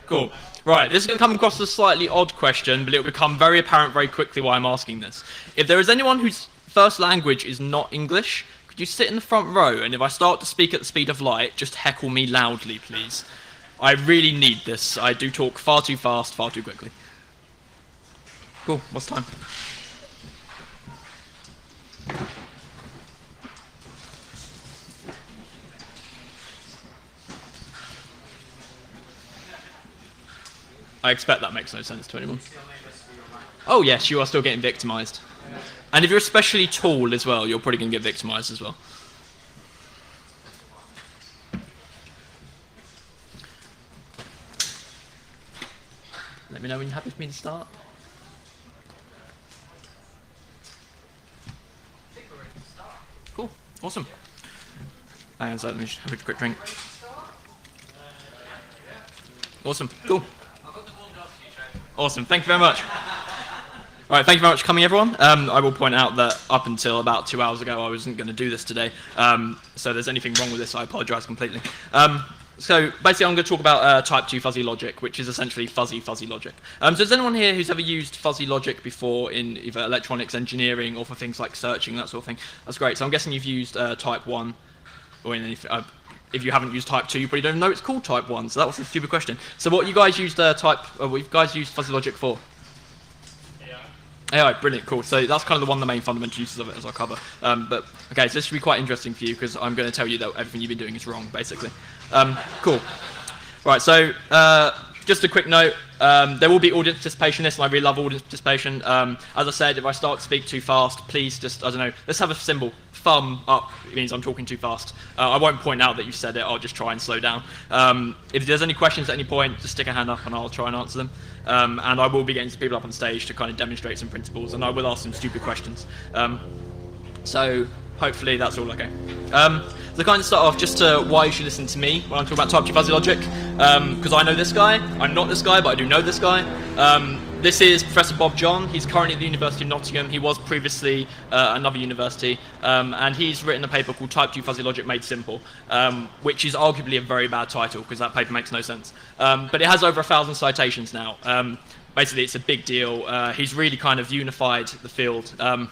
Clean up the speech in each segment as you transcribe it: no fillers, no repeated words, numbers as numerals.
Cool. Right, this is going to come across as a slightly odd question, but it will become very apparent very quickly why I'm asking this. If there is anyone whose first language is not English, could you sit in the front row, and if I start to speak at the speed of light, just heckle me loudly, please? I really need this. I do talk far too fast, far too quickly. Cool, what's time? I expect that makes no sense to anyone. Oh yes, you are still getting victimized. And if you're especially tall as well, you're probably going to get victimized as well. Let me know when you're happy for me to start. Cool, awesome. Hang on a second, let me just have a quick drink. Awesome, cool. Awesome, thank you very much. All right, thank you very much for coming, everyone. I will point out that up until about 2 hours ago, I wasn't going to do this today. So if there's anything wrong with this, I apologize completely. So basically, I'm going to talk about type 2 fuzzy logic, which is essentially fuzzy logic. So is anyone here who's ever used fuzzy logic before in either electronics engineering or for things like searching, that sort of thing? That's great. So I'm guessing you've used type 1, or in any, if you haven't used type 2, you probably don't even know it's called type 1, so that was a stupid question. So what you guys used what you guys used fuzzy logic for? AI, brilliant, cool. So that's kind of one of the main fundamental uses of it, as I'll cover. But okay, so this should be quite interesting for you because I'm going to tell you that everything you've been doing is wrong, basically. Cool. Right, so just a quick note. There will be audience participation in this, and I really love audience participation. As I said, if I start to speak too fast, please just, I don't know, let's have a symbol. Thumb up, it means I'm talking too fast. I won't point out that you said it, I'll just try and slow down. If there's any questions at any point, just stick a hand up and I'll try and answer them. And I will be getting some people up on stage to kind of demonstrate some principles, and I will ask some stupid questions. So hopefully that's all okay. So kind of start off just to why you should listen to me when I'm talking about type 2 fuzzy logic, because I know this guy. I'm not this guy, but I do know this guy. This is Professor Bob John. He's currently at the University of Nottingham. He was previously at another university, and he's written a paper called Type 2 Fuzzy Logic Made Simple, which is arguably a very bad title because that paper makes no sense. But it has over 1,000 citations now. Basically, it's a big deal. He's really kind of unified the field, and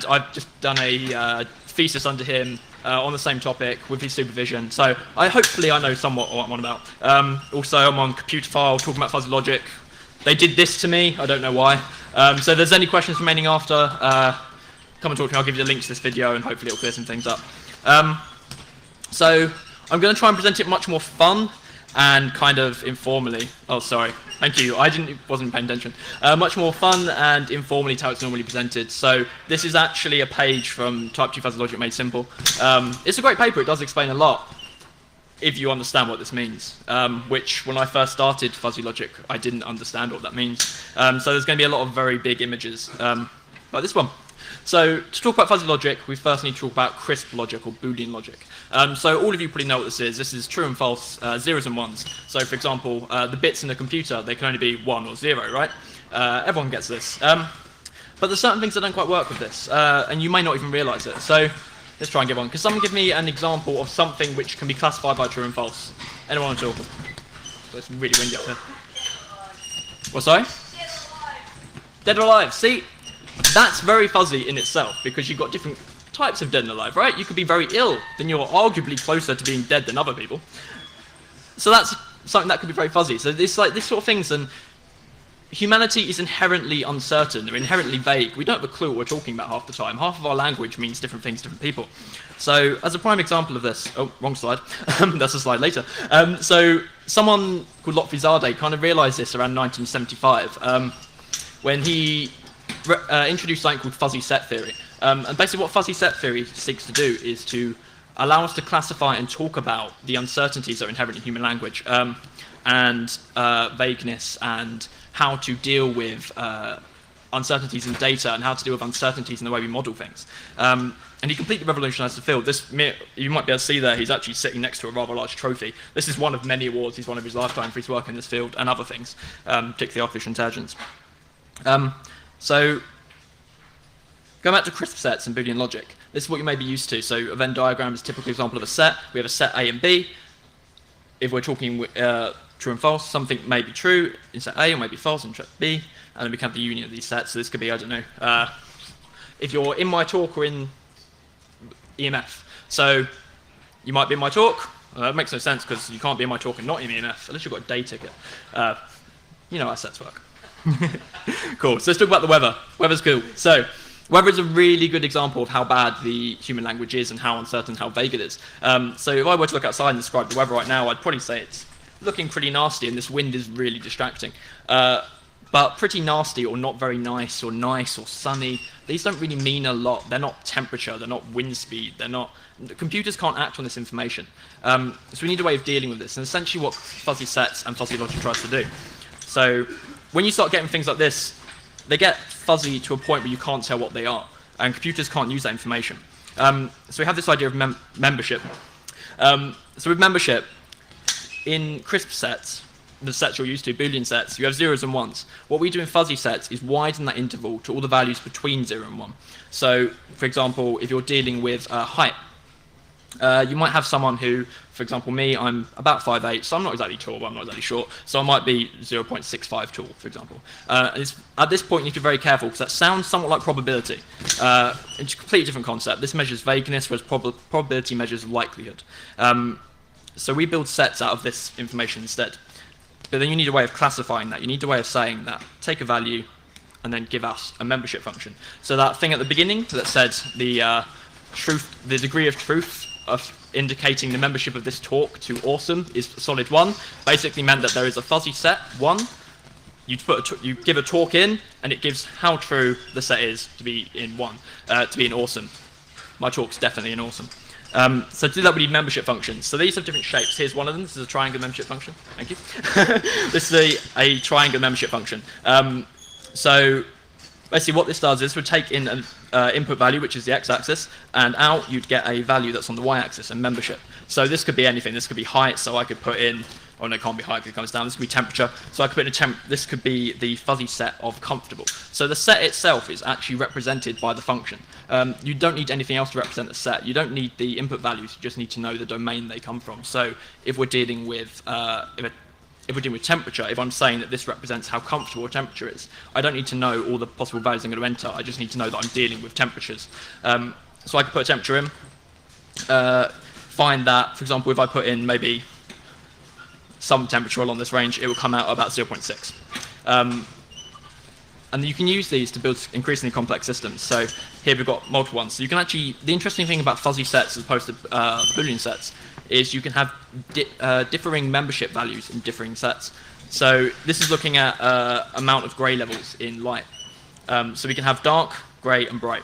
I've just done a thesis under him on the same topic with his supervision. So hopefully I know somewhat what I'm on about. Also, I'm on Computer File talking about fuzzy logic. They did this to me, I don't know why. So if there's any questions remaining after, come and talk to me, I'll give you the link to this video and hopefully it'll clear some things up. So I'm going to try and present it much more fun and kind of informally. Oh, sorry, thank you, wasn't paying attention. Much more fun and informally to how it's normally presented. So this is actually a page from Type 2 Fuzzy Logic Made Simple. It's a great paper, it does explain a lot, if you understand what this means, which when I first started fuzzy logic, I didn't understand what that means. So there's going to be a lot of very big images, like this one. So to talk about fuzzy logic, we first need to talk about crisp logic or Boolean logic. So all of you probably know what this is. This is true and false, zeros and ones. So for example, the bits in a computer, they can only be 1 or 0, right? Everyone gets this. But there's certain things that don't quite work with this, and you may not even realize it. So let's try and get one. Can someone give me an example of something which can be classified by true and false? Anyone at all? It's really windy up here. What, sorry? Dead or alive. See, that's very fuzzy in itself because you've got different types of dead and alive, right? You could be very ill, then you're arguably closer to being dead than other people. So that's something that could be very fuzzy. So it's like this sort of things, and humanity is inherently uncertain, they're inherently vague. We don't have a clue what we're talking about half the time. Half of our language means different things to different people. So as a prime example of this, oh, wrong slide, that's a slide later. So someone called Lotfi kind of realized this around 1975 when he introduced something called fuzzy set theory. And basically what fuzzy set theory seeks to do is to allow us to classify and talk about the uncertainties that are inherent in human language, and vagueness, and how to deal with uncertainties in data and how to deal with uncertainties in the way we model things. And he completely revolutionized the field. You might be able to see there, he's actually sitting next to a rather large trophy. This is one of many awards he's won of his lifetime for his work in this field and other things, particularly artificial intelligence. So going back to crisp sets and Boolean logic, this is what you may be used to. So a Venn diagram is a typical example of a set. We have a set A and B. If we're talking true and false. Something may be true in set A or may be false in set B, and then we can have the union of these sets. So this could be, I don't know, if you're in my talk or in EMF. So you might be in my talk. That makes no sense because you can't be in my talk and not in EMF unless you've got a day ticket. You know how sets work. Cool. So let's talk about the weather. Weather's cool. So weather is a really good example of how bad the human language is and how uncertain, how vague it is. So if I were to look outside and describe the weather right now, I'd probably say it's looking pretty nasty and this wind is really distracting. But pretty nasty or not very nice or sunny, these don't really mean a lot. They're not temperature, they're not wind speed, the computers can't act on this information. So we need a way of dealing with this, and essentially what fuzzy sets and fuzzy logic tries to do. So when you start getting things like this, they get fuzzy to a point where you can't tell what they are, and computers can't use that information. So we have this idea of membership. So with membership, in crisp sets, the sets you're used to, Boolean sets, you have zeros and ones. What we do in fuzzy sets is widen that interval to all the values between 0 and 1. So, for example, if you're dealing with height, you might have someone who, for example, me, I'm about 5'8", so I'm not exactly tall, but I'm not exactly short, so I might be 0.65 tall, for example. At this point, you need to be very careful, because that sounds somewhat like probability. It's a completely different concept. This measures vagueness, whereas probability measures likelihood. So we build sets out of this information instead. But then you need a way of classifying that. You need a way of saying that, take a value, and then give us a membership function. So that thing at the beginning that said the degree of truth of indicating the membership of this talk to awesome is solid 1, basically meant that there is a fuzzy set, 1. You give a talk in, and it gives how true the set is to be in 1, to be in awesome. My talk's definitely in awesome. So to do that, we need membership functions. So these have different shapes. Here's one of them. This is a triangle membership function. Thank you. This is a triangle membership function. So basically what this does is we take in an input value, which is the x-axis, and out you'd get a value that's on the y-axis, and membership. So this could be anything. This could be height, so I could put in, oh no, it can't be height because it comes down. This could be temperature, so I could put in this could be the fuzzy set of comfortable. So the set itself is actually represented by the function. You don't need anything else to represent the set. You don't need the input values, you just need to know the domain they come from. So if we're dealing with if we're dealing with temperature, if I'm saying that this represents how comfortable a temperature is, I don't need to know all the possible values I'm going to enter. I just need to know that I'm dealing with temperatures. So I could put a temperature in, find that, for example, if I put in maybe some temperature along this range, it will come out about 0.6. And you can use these to build increasingly complex systems. So here we've got multiple ones. So you can actually, the interesting thing about fuzzy sets as opposed to Boolean sets is you can have differing membership values in differing sets. So this is looking at amount of gray levels in light. So we can have dark, gray, and bright.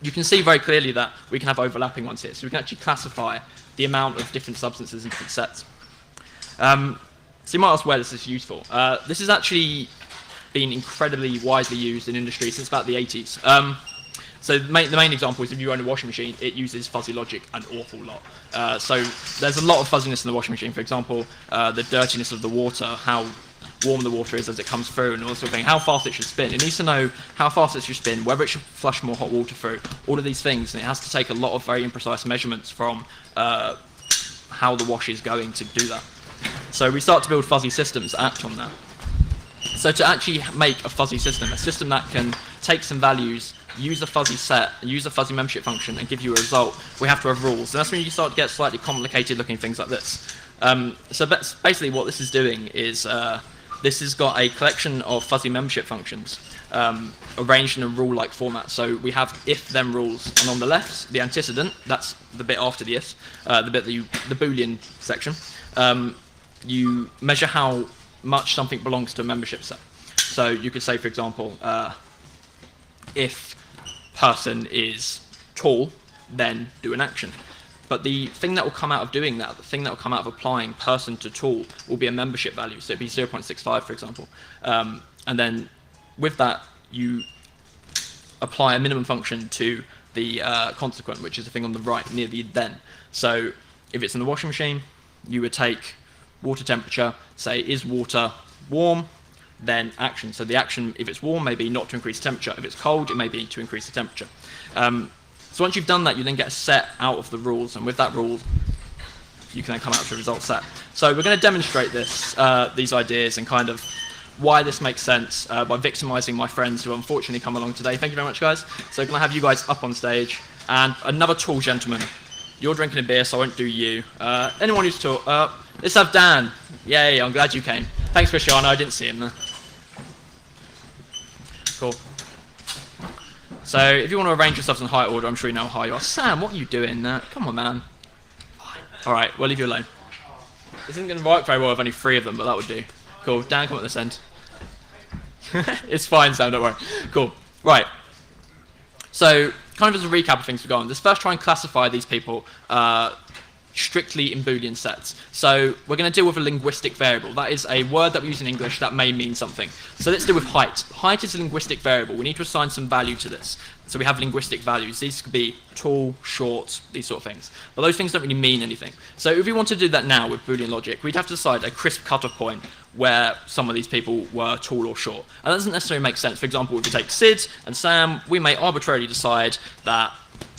You can see very clearly that we can have overlapping ones here. So we can actually classify the amount of different substances in different sets. So you might ask where this is useful. This has actually been incredibly widely used in industry since about the 80s. So the main example is if you own a washing machine, it uses fuzzy logic an awful lot. So there's a lot of fuzziness in the washing machine. For example, the dirtiness of the water, how warm the water is as it comes through, and all sort of thing, how fast it should spin. It needs to know how fast it should spin, whether it should flush more hot water through, all of these things, and it has to take a lot of very imprecise measurements from how the wash is going to do that. So we start to build fuzzy systems that act on that. So to actually make a fuzzy system, a system that can take some values, use a fuzzy set, use a fuzzy membership function, and give you a result, we have to have rules. And that's when you start to get slightly complicated looking things like this. So basically what this is doing is this has got a collection of fuzzy membership functions arranged in a rule-like format. So we have if-then rules, and on the left, the antecedent, that's the bit after the if, the Boolean section. You measure how much something belongs to a membership set. So you could say, for example, if person is tall, then do an action. But the thing that will come out of doing that, the thing that will come out of applying person to tall, will be a membership value. So it'd be 0.65, for example. And then with that, you apply a minimum function to the consequent, which is the thing on the right near the then. So if it's in the washing machine, you would take water temperature, say is water warm, then action. So the action, if it's warm, may be not to increase temperature. If it's cold, it may be to increase the temperature. So once you've done that, you then get a set out of the rules, and with that rule, you can then come out with a result set. So we're going to demonstrate this, these ideas and kind of why this makes sense by victimizing my friends who unfortunately come along today. Thank you very much, guys. So can I have you guys up on stage? And another tall gentleman. You're drinking a beer, so I won't do you. Anyone who's tall? Let's have Dan. Yay, I'm glad you came. Thanks, Cristiano. I didn't see him there. Cool. So if you want to arrange yourselves in height order, I'm sure you know how high you are. Sam, what are you doing there? Come on, man. All right, we'll leave you alone. This isn't going to work very well with only 3 of them, but that would do. Cool. Dan, come at this end. It's fine, Sam, don't worry. Cool. Right. So, kind of as a recap of things we've gone, let's first try and classify these people strictly in Boolean sets. So, we're going to deal with a linguistic variable. That is a word that we use in English that may mean something. So, let's deal with height. Height is a linguistic variable. We need to assign some value to this. So, we have linguistic values. These could be tall, short, these sort of things. But those things don't really mean anything. So, if we want to do that now with Boolean logic, we'd have to decide a crisp cutoff point where some of these people were tall or short. And that doesn't necessarily make sense. For example, if we take Sid and Sam, we may arbitrarily decide that,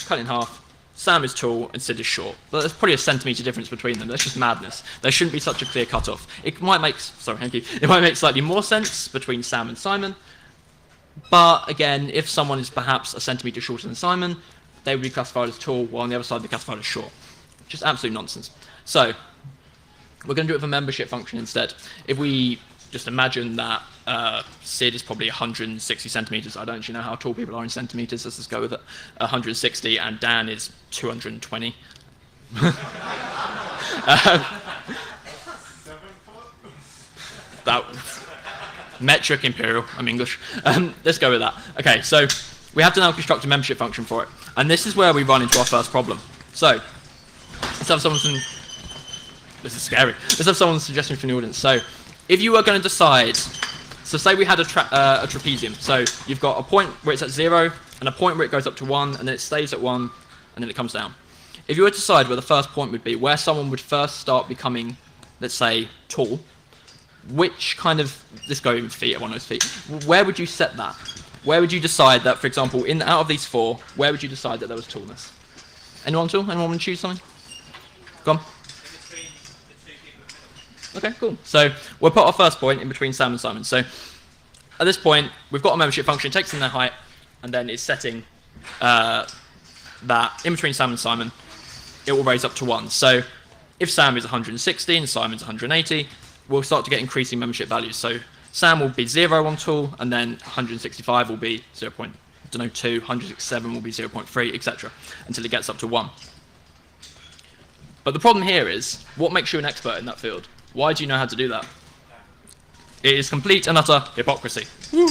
cut in half, Sam is tall and Sid is short. But there's probably a centimetre difference between them. That's just madness. There shouldn't be such a clear cutoff. It might make, sorry, thank you. It might make slightly more sense between Sam and Simon. But again, if someone is perhaps a centimetre shorter than Simon, they would be classified as tall, while on the other side they're classified as short. Just absolute nonsense. So, we're going to do it with a membership function instead. If we just imagine that Sid is probably 160 centimeters. I don't actually know how tall people are in centimeters. Let's just go with it. 160, and Dan is 220. That metric imperial. I'm English. Let's go with that. Okay, so we have to now construct a membership function for it, and this is where we run into our first problem. So let's have someone. This is scary. Let's have someone's suggestion from the audience. So, if you were going to decide, so say we had a trapezium. So you've got a point where it's at 0, and a point where it goes up to 1, and then it stays at 1, and then it comes down. If you were to decide where the first point would be, where someone would first start becoming, let's say, tall, which kind of, let's go in feet, at 1 of those feet, where would you set that? Where would you decide that, for example, out of these 4, where would you decide that there was tallness? Anyone tall? Anyone want to choose something? Go on. Okay, cool. So we'll put our first point in between Sam and Simon. So at this point, we've got a membership function. It takes in their height, and then it's setting that in between Sam and Simon, it will raise up to 1. So if Sam is 160 and Simon's 180, we'll start to get increasing membership values. So Sam will be 0 on tall, and then 165 will be 0.2, 167 will be 0.3, etc., until it gets up to 1. But the problem here is, what makes you an expert in that field? Why do you know how to do that? It is complete and utter hypocrisy. Woo.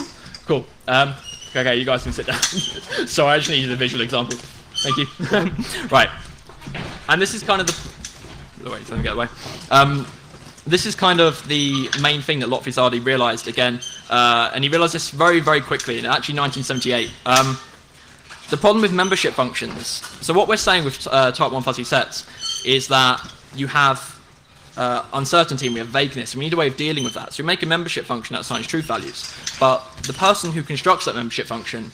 Cool. Okay, you guys can sit down. Sorry, I just needed a visual example. Thank you. Right. And this is kind of the... Wait, let me get away. This is kind of the main thing that Lotfisardi realized again. And he realized this very, very quickly, in actually 1978. The problem with membership functions... So what we're saying with type 1 fuzzy sets is that you have uncertainty and we have vagueness, and we need a way of dealing with that. So we make a membership function that assigns truth values. But the person who constructs that membership function,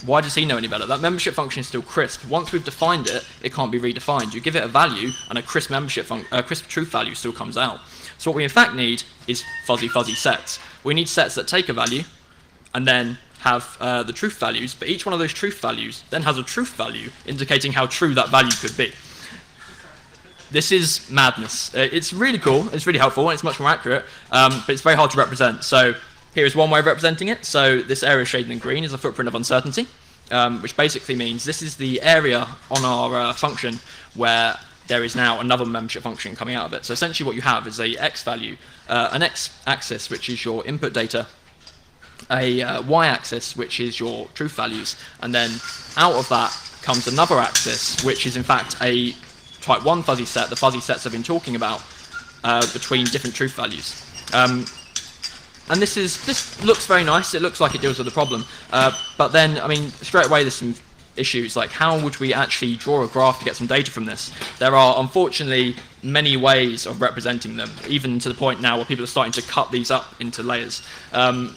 why does he know any better? That membership function is still crisp. Once we've defined it, it can't be redefined. You give it a value, and a crisp crisp truth value still comes out. So what we in fact need is fuzzy sets. We need sets that take a value, and then have the truth values, but each one of those truth values then has a truth value indicating how true that value could be. This is madness. It's really cool, it's really helpful, and it's much more accurate, but it's very hard to represent. So here is one way of representing it. So this area shaded in green is a footprint of uncertainty, which basically means this is the area on our function where there is now another membership function coming out of it. So essentially what you have is a x value, an x-axis, which is your input data, a y-axis, which is your truth values, and then out of that comes another axis, which is in fact a type 1 fuzzy set, the fuzzy sets I've been talking about, between different truth values. And this looks very nice, it looks like it deals with the problem, but then, I mean, straight away there's some issues, like how would we actually draw a graph to get some data from this? There are, unfortunately, many ways of representing them, even to the point now where people are starting to cut these up into layers. And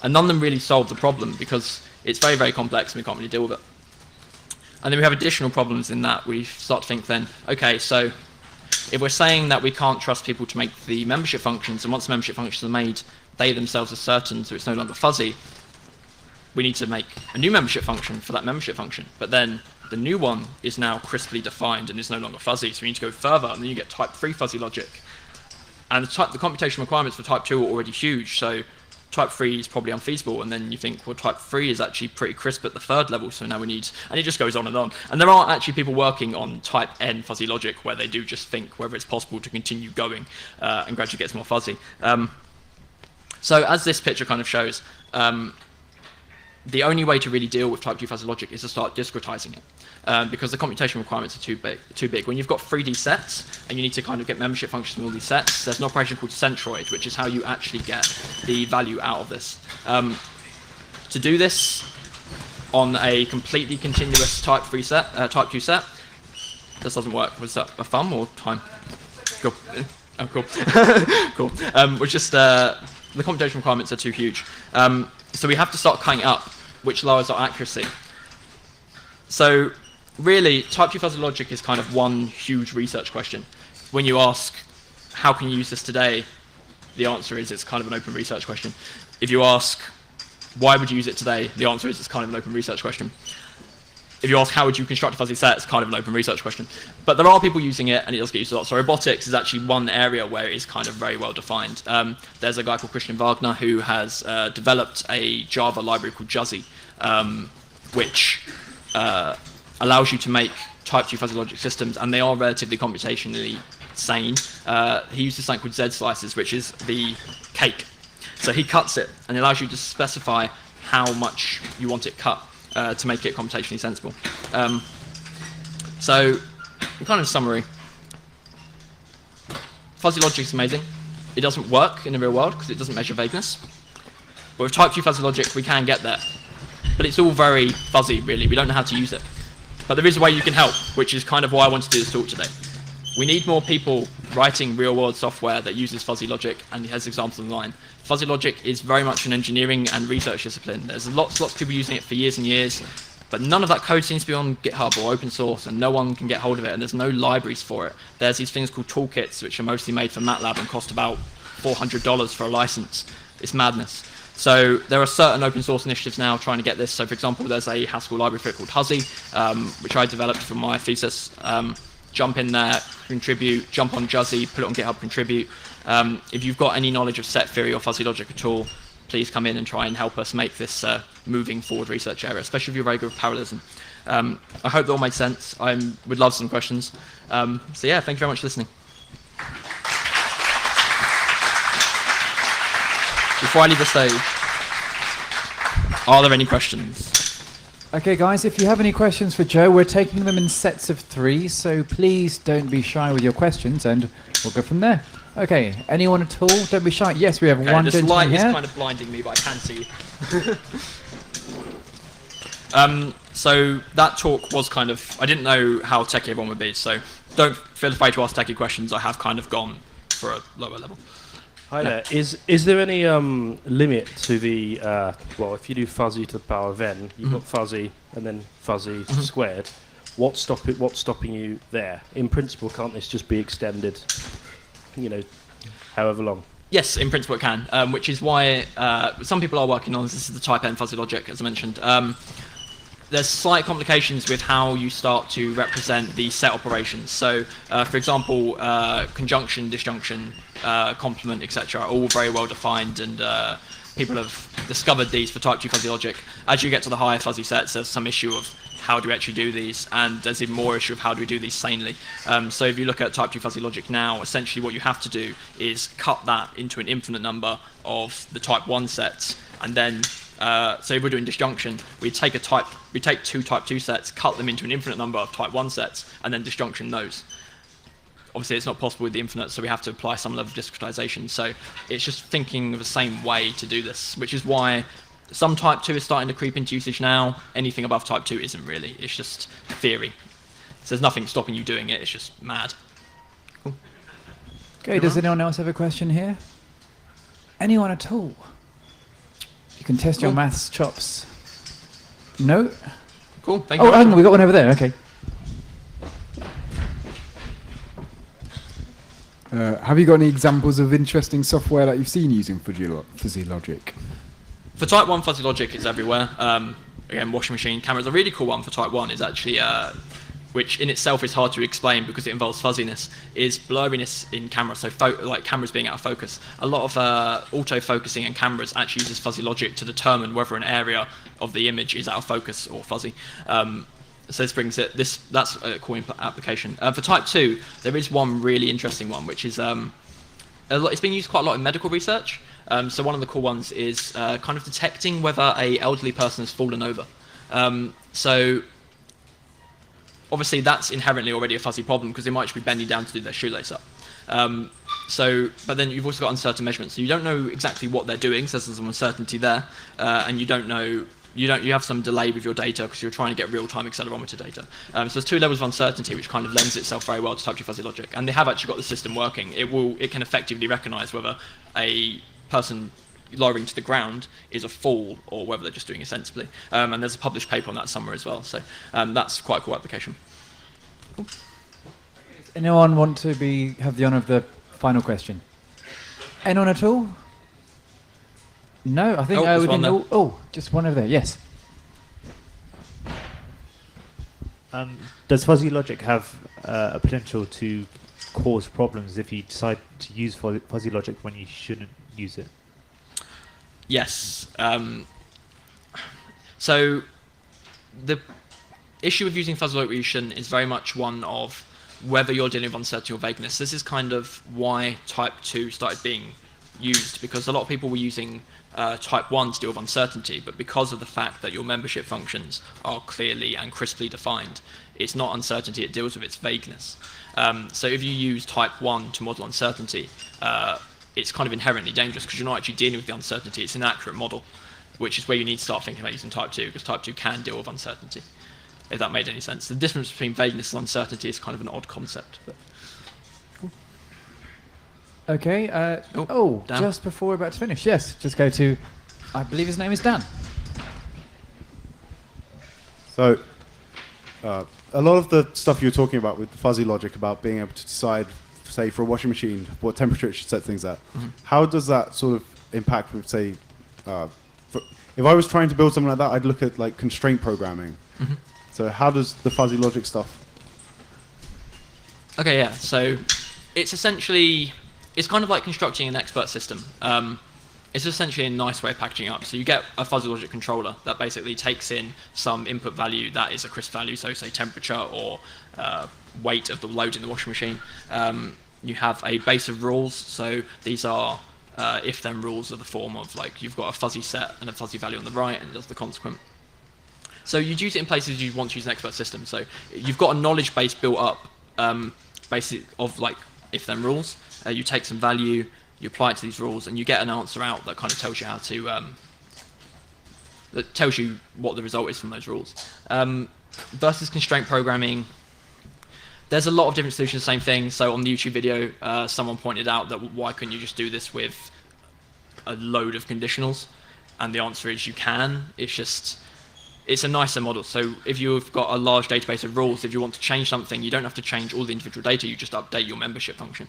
none of them really solve the problem, because it's very, very complex and we can't really deal with it. And then we have additional problems in that we start to think then, okay, so if we're saying that we can't trust people to make the membership functions, and once the membership functions are made, they themselves are certain, so it's no longer fuzzy, we need to make a new membership function for that membership function. But then the new one is now crisply defined and is no longer fuzzy, so we need to go further, and then you get type 3 fuzzy logic. And the computation requirements for type 2 are already huge, so type 3 is probably unfeasible, and then you think, well, type 3 is actually pretty crisp at the third level, so now we need, and it just goes on and on. And there are actually people working on type N fuzzy logic where they do just think whether it's possible to continue going and gradually gets more fuzzy. So as this picture kind of shows, the only way to really deal with type 2 fuzzy logic is to start discretizing it. Because the computation requirements are too big. When you've got 3D sets and you need to kind of get membership functions from all these sets, there's an operation called centroid, which is how you actually get the value out of this. To do this on a completely continuous type 2 set, this doesn't work. Was that a thumb or time? Cool. Oh, cool. Cool. Which just the computation requirements are too huge. So we have to start cutting up, which lowers our accuracy. So really, type 2 fuzzy logic is kind of one huge research question. When you ask, how can you use this today? The answer is it's kind of an open research question. If you ask, why would you use it today? The answer is it's kind of an open research question. If you ask, how would you construct a fuzzy set? It's kind of an open research question. But there are people using it, and it does get used a lot. So robotics is actually one area where it is kind of very well defined. There's a guy called Christian Wagner who has developed a Java library called Juzzy, which allows you to make type 2 fuzzy logic systems, and they are relatively computationally sane. He uses something called Z slices, which is the cake. So he cuts it, and it allows you to specify how much you want it cut to make it computationally sensible. So, in kind of summary, fuzzy logic is amazing. It doesn't work in the real world because it doesn't measure vagueness. But with type 2 fuzzy logic, we can get there. But it's all very fuzzy, really. We don't know how to use it. But there is a way you can help, which is kind of why I wanted to do this talk today. We need more people writing real-world software that uses fuzzy logic, and he has examples online. Fuzzy logic is very much an engineering and research discipline. There's lots of people using it for years and years, but none of that code seems to be on GitHub or open source, and no one can get hold of it, and there's no libraries for it. There's these things called toolkits, which are mostly made for MATLAB and cost about $400 for a license. It's madness. So there are certain open source initiatives now trying to get this. So for example, there's a Haskell library for it called Huzzy, which I developed for my thesis. Jump in there, contribute, jump on Juzzy, put it on GitHub, contribute. If you've got any knowledge of set theory or fuzzy logic at all, please come in and try and help us make this moving forward research area, especially if you're very good with parallelism. I hope that all made sense. I would love some questions. So yeah, thank you very much for listening. Before I leave the stage, are there any questions? Okay, guys, if you have any questions for Joe, we're taking them in sets of 3, so please don't be shy with your questions, and we'll go from there. Okay, anyone at all? Don't be shy. Yes, we have one gentleman here. This light is kind of blinding me, but I can see you. So that talk was kind of, I didn't know how techie everyone would be, so don't feel afraid to ask techie questions. I have kind of gone for a lower level. Hi there. Is there any limit to the, well, if you do fuzzy to the power of n, you've got fuzzy and then fuzzy squared. What's stopping you there? In principle, can't this just be extended, however long? Yes, in principle it can, which is why some people are working on this. This is the type n fuzzy logic, as I mentioned. There's slight complications with how you start to represent the set operations. So, for example, conjunction, disjunction, complement, etc., are all very well defined, and people have discovered these for type 2 fuzzy logic. As you get to the higher fuzzy sets, there's some issue of how do we actually do these, and there's even more issue of how do we do these sanely. So if you look at type 2 fuzzy logic now, essentially what you have to do is cut that into an infinite number of the type 1 sets, and then so if we're doing disjunction, we take two type 2 sets, cut them into an infinite number of type 1 sets, and then disjunction those. Obviously, it's not possible with the infinite, so we have to apply some level of discretization. So it's just thinking of the same way to do this, which is why some type 2 is starting to creep into usage now. Anything above type 2 isn't really. It's just theory. So there's nothing stopping you doing it. It's just mad. Cool. Okay, does anyone else have a question here? Anyone at all? You can test your maths chops. No? Cool, thank you. Oh, hang on, we got one over there, okay. Have you got any examples of interesting software that you've seen using fuzzy logic? For type 1 fuzzy logic, it's everywhere. Again, washing machine cameras. A really cool one for type 1 is actually, which in itself is hard to explain because it involves fuzziness, is blurriness in cameras, so like cameras being out of focus. A lot of auto-focusing in cameras actually uses fuzzy logic to determine whether an area of the image is out of focus or fuzzy. So this brings it, that's a cool application. For type 2, there is one really interesting one, which is, it's been used quite a lot in medical research. So one of the cool ones is kind of detecting whether a elderly person has fallen over. So obviously that's inherently already a fuzzy problem because they might just be bending down to do their shoelace up. But then you've also got uncertain measurements. So you don't know exactly what they're doing, so there's some uncertainty there, and you have some delay with your data because you're trying to get real-time accelerometer data. So there's two levels of uncertainty, which kind of lends itself very well to type 2 fuzzy logic. And they have actually got the system working. It can effectively recognise whether a person lowering to the ground is a fall or whether they're just doing it sensibly. And there's a published paper on that somewhere as well. So that's quite a cool application. Cool. Anyone want to have the honour of the final question? Anyone at all? No, I think we didn't. Just one over there. Yes. Does fuzzy logic have a potential to cause problems if you decide to use fuzzy logic when you shouldn't use it? Yes. So the issue with using fuzzy logic where you shouldn't is very much one of whether you're dealing with uncertainty or vagueness. This is kind of why type 2 started being used, because a lot of people were using type 1 to deal with uncertainty, but because of the fact that your membership functions are clearly and crisply defined, it's not uncertainty, it deals with its vagueness. So if you use type 1 to model uncertainty, it's kind of inherently dangerous because you're not actually dealing with the uncertainty, it's an accurate model, which is where you need to start thinking about using type 2, because type 2 can deal with uncertainty, if that made any sense. The difference between vagueness and uncertainty is kind of an odd concept. But Okay. Dan. Just before we're about to finish, yes, just go to, I believe his name is Dan. So, a lot of the stuff you were talking about with the fuzzy logic about being able to decide, say, for a washing machine, what temperature it should set things at, how does that sort of impact with, say, if I was trying to build something like that, I'd look at like constraint programming. So how does the fuzzy logic stuff? Okay, yeah. So it's essentially, it's kind of like constructing an expert system. It's essentially a nice way of packaging it up. So you get a fuzzy logic controller that basically takes in some input value that is a crisp value, so say temperature or weight of the load in the washing machine. You have a base of rules. So these are if-then rules of the form of like you've got a fuzzy set and a fuzzy value on the right, and it does the consequent. So you'd use it in places you want to use an expert system. So you've got a knowledge base built up, basically of like if-then rules. You take some value, you apply it to these rules, and you get an answer out that kind of tells you how to, that tells you what the result is from those rules. Versus constraint programming, there's a lot of different solutions, same thing. So on the YouTube video, someone pointed out that why couldn't you just do this with a load of conditionals? And the answer is you can. It's a nicer model. So if you've got a large database of rules, if you want to change something, you don't have to change all the individual data, you just update your membership function.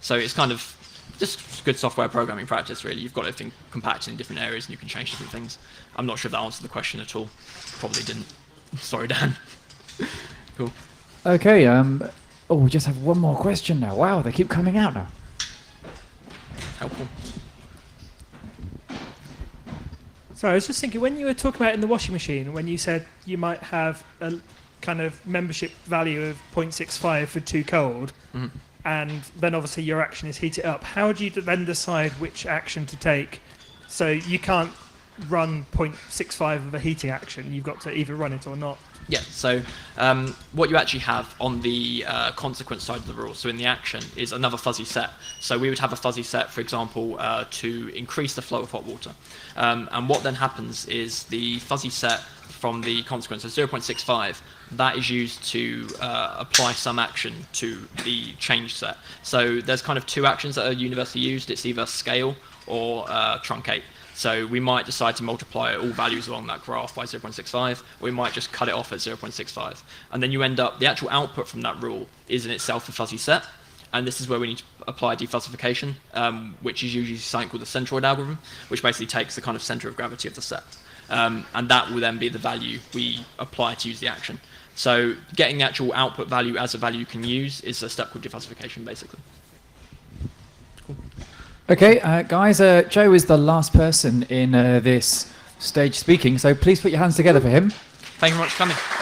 So it's kind of just good software programming practice, really. You've got everything compacted in different areas and you can change different things. I'm not sure if that answered the question at all. Probably didn't. Sorry, Dan. Cool. Okay. We just have one more question now. Wow, they keep coming out now. Helpful. So I was just thinking, when you were talking about in the washing machine, when you said you might have a kind of membership value of 0.65 for too cold, and then obviously your action is heat it up, how do you then decide which action to take? So you can't run 0.65 of a heating action, you've got to either run it or not. Yeah, so what you actually have on the consequence side of the rule, so in the action, is another fuzzy set. So we would have a fuzzy set, for example, to increase the flow of hot water. And what then happens is the fuzzy set from the consequence of 0.65, that is used to apply some action to the change set. So there's kind of two actions that are universally used. It's either scale or truncate. So we might decide to multiply all values along that graph by 0.65, or we might just cut it off at 0.65. And then you end up, the actual output from that rule is in itself a fuzzy set. and this is where we need to apply defuzzification, which is usually something called the centroid algorithm, which basically takes the kind of center of gravity of the set. And that will then be the value we apply to use the action. So getting the actual output value as a value you can use is a step called defuzzification, basically. Okay, guys, Joe is the last person in this stage speaking, so please put your hands together for him. Thank you very much for coming.